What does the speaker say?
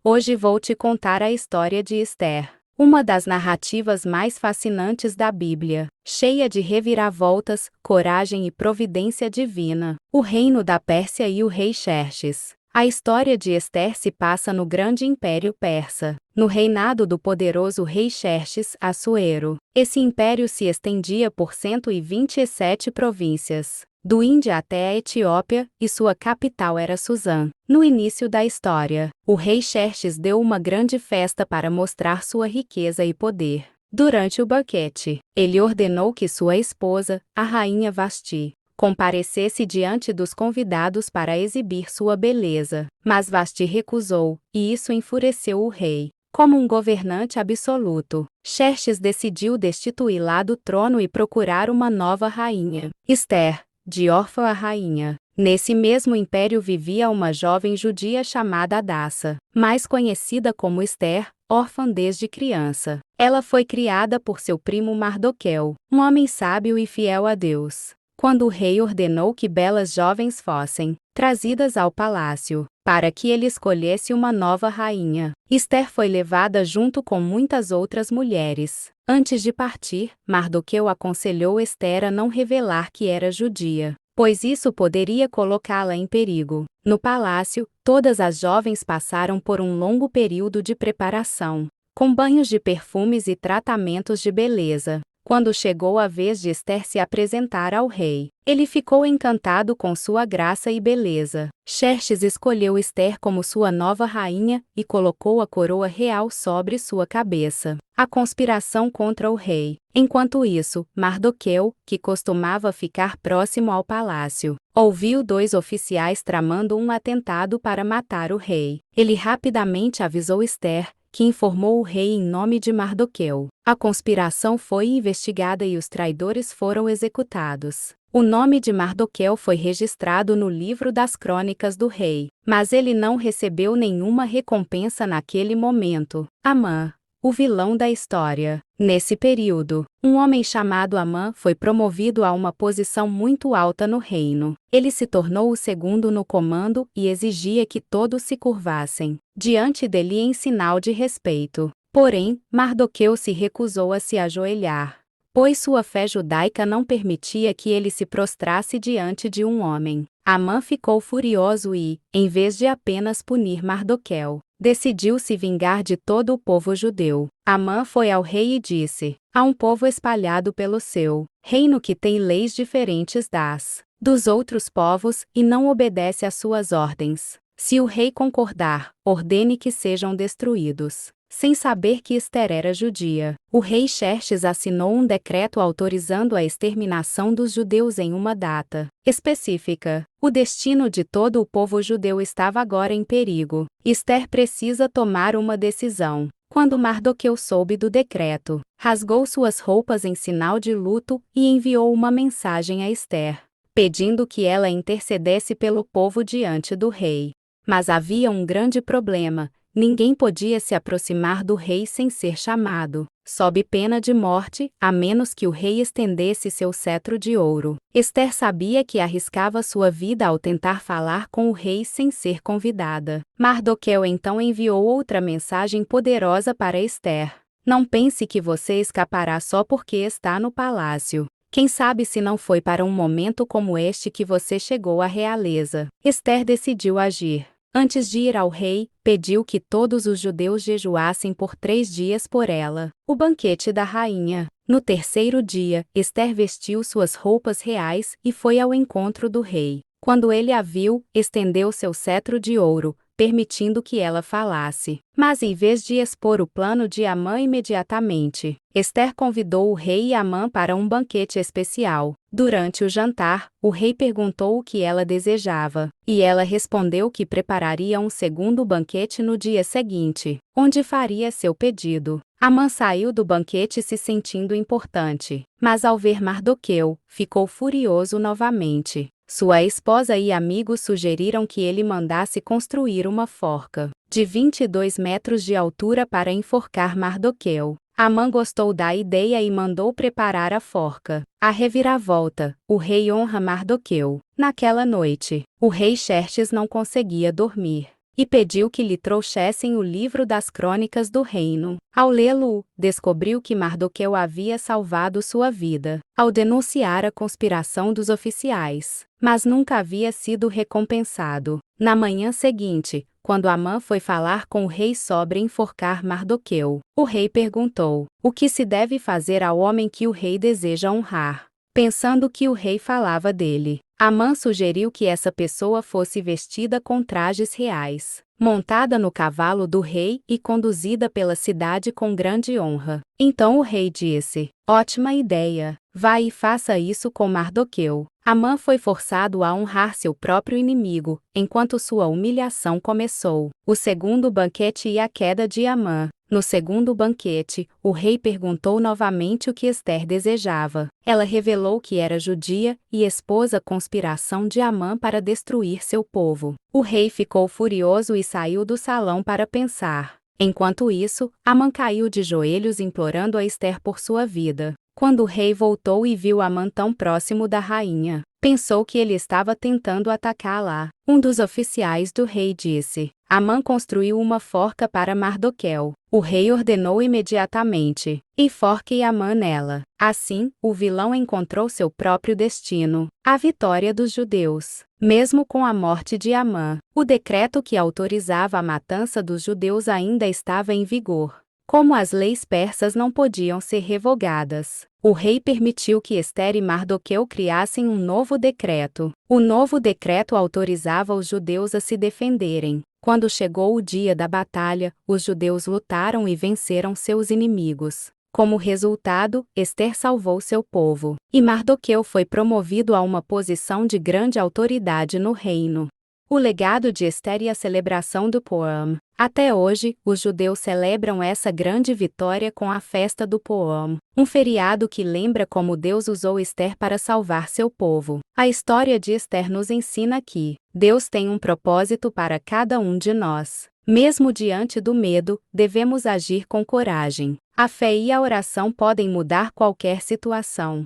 Hoje vou te contar a história de Esther, uma das narrativas mais fascinantes da Bíblia, cheia de reviravoltas, coragem e providência divina. O reino da Pérsia e o rei Xerxes. A história de Esther se passa no grande império persa, no reinado do poderoso rei Xerxes Assuero. Esse império se estendia por 127 províncias, do Índia até a Etiópia, e sua capital era Suzã. No início da história, o rei Xerxes deu uma grande festa para mostrar sua riqueza e poder. Durante o banquete, ele ordenou que sua esposa, a rainha Vasti, comparecesse diante dos convidados para exibir sua beleza. Mas Vasti recusou, e isso enfureceu o rei. Como um governante absoluto, Xerxes decidiu destituí-la do trono e procurar uma nova rainha. Esther, de órfã a rainha. Nesse mesmo império vivia uma jovem judia chamada Hadassa, mais conhecida como Esther, órfã desde criança. Ela foi criada por seu primo Mardoqueu, um homem sábio e fiel a Deus. Quando o rei ordenou que belas jovens fossem trazidas ao palácio, para que ele escolhesse uma nova rainha, Esther foi levada junto com muitas outras mulheres. Antes de partir, Mardoqueu aconselhou Esther a não revelar que era judia, pois isso poderia colocá-la em perigo. No palácio, todas as jovens passaram por um longo período de preparação, com banhos de perfumes e tratamentos de beleza. Quando chegou a vez de Esther se apresentar ao rei, ele ficou encantado com sua graça e beleza. Xerxes escolheu Esther como sua nova rainha e colocou a coroa real sobre sua cabeça. A conspiração contra o rei. Enquanto isso, Mardoqueu, que costumava ficar próximo ao palácio, ouviu dois oficiais tramando um atentado para matar o rei. Ele rapidamente avisou Esther, que informou o rei em nome de Mardoqueu. A conspiração foi investigada e os traidores foram executados. O nome de Mardoqueu foi registrado no livro das crônicas do rei, mas ele não recebeu nenhuma recompensa naquele momento. Amã, o vilão da história. Nesse período, um homem chamado Amã foi promovido a uma posição muito alta no reino. Ele se tornou o segundo no comando e exigia que todos se curvassem diante dele em sinal de respeito. Porém, Mardoqueu se recusou a se ajoelhar, pois sua fé judaica não permitia que ele se prostrasse diante de um homem. Amã ficou furioso e, em vez de apenas punir Mardoqueu, decidiu se vingar de todo o povo judeu. Amã foi ao rei e disse: há um povo espalhado pelo seu reino que tem leis diferentes dos outros povos e não obedece às suas ordens. Se o rei concordar, ordene que sejam destruídos. Sem saber que Esther era judia, o rei Xerxes assinou um decreto autorizando a exterminação dos judeus em uma data específica. O destino de todo o povo judeu estava agora em perigo. Esther precisa tomar uma decisão. Quando Mardoqueu soube do decreto, rasgou suas roupas em sinal de luto e enviou uma mensagem a Esther, pedindo que ela intercedesse pelo povo diante do rei. Mas havia um grande problema. Ninguém podia se aproximar do rei sem ser chamado, sob pena de morte, a menos que o rei estendesse seu cetro de ouro. Esther sabia que arriscava sua vida ao tentar falar com o rei sem ser convidada. Mardoqueu então enviou outra mensagem poderosa para Esther: não pense que você escapará só porque está no palácio. Quem sabe se não foi para um momento como este que você chegou à realeza. Esther decidiu agir. Antes de ir ao rei, pediu que todos os judeus jejuassem por 3 dias por ela. O banquete da rainha. No terceiro dia, Esther vestiu suas roupas reais e foi ao encontro do rei. Quando ele a viu, estendeu seu cetro de ouro, permitindo que ela falasse. Mas em vez de expor o plano de Amã imediatamente, Esther convidou o rei e Amã para um banquete especial. Durante o jantar, o rei perguntou o que ela desejava, e ela respondeu que prepararia um segundo banquete no dia seguinte, onde faria seu pedido. Amã saiu do banquete se sentindo importante, mas ao ver Mardoqueu, ficou furioso novamente. Sua esposa e amigos sugeriram que ele mandasse construir uma forca de 22 metros de altura para enforcar Mardoqueu. Amã gostou da ideia e mandou preparar a forca. A reviravolta: o rei honra Mardoqueu. Naquela noite, o rei Xerxes não conseguia dormir. e pediu que lhe trouxessem o livro das crônicas do reino. Ao lê-lo, descobriu que Mardoqueu havia salvado sua vida, ao denunciar a conspiração dos oficiais, mas nunca havia sido recompensado. Na manhã seguinte, quando Amã foi falar com o rei sobre enforcar Mardoqueu, o rei perguntou: o que se deve fazer ao homem que o rei deseja honrar? Pensando que o rei falava dele, Amã sugeriu que essa pessoa fosse vestida com trajes reais, montada no cavalo do rei e conduzida pela cidade com grande honra. Então o rei disse: ótima ideia, vá e faça isso com Mardoqueu. Amã foi forçado a honrar seu próprio inimigo, enquanto sua humilhação começou. O segundo banquete e a queda de Amã. No segundo banquete, o rei perguntou novamente o que Ester desejava. Ela revelou que era judia e expôs a conspiração de Amã para destruir seu povo. O rei ficou furioso e saiu do salão para pensar. Enquanto isso, Amã caiu de joelhos implorando a Ester por sua vida. Quando o rei voltou e viu Amã tão próximo da rainha, pensou que ele estava tentando atacá-la. Um dos oficiais do rei disse: Amã construiu uma forca para Mardoqueu. O rei ordenou imediatamente: enforque Amã nela. Assim, o vilão encontrou seu próprio destino, a vitória dos judeus. Mesmo com a morte de Amã, o decreto que autorizava a matança dos judeus ainda estava em vigor. Como as leis persas não podiam ser revogadas, o rei permitiu que Ester e Mardoqueu criassem um novo decreto. O novo decreto autorizava os judeus a se defenderem. Quando chegou o dia da batalha, os judeus lutaram e venceram seus inimigos. Como resultado, Ester salvou seu povo, e Mardoqueu foi promovido a uma posição de grande autoridade no reino. O legado de Ester e a celebração do Purim. Até hoje, os judeus celebram essa grande vitória com a festa do Purim, um feriado que lembra como Deus usou Ester para salvar seu povo. A história de Ester nos ensina que Deus tem um propósito para cada um de nós. Mesmo diante do medo, devemos agir com coragem. A fé e a oração podem mudar qualquer situação.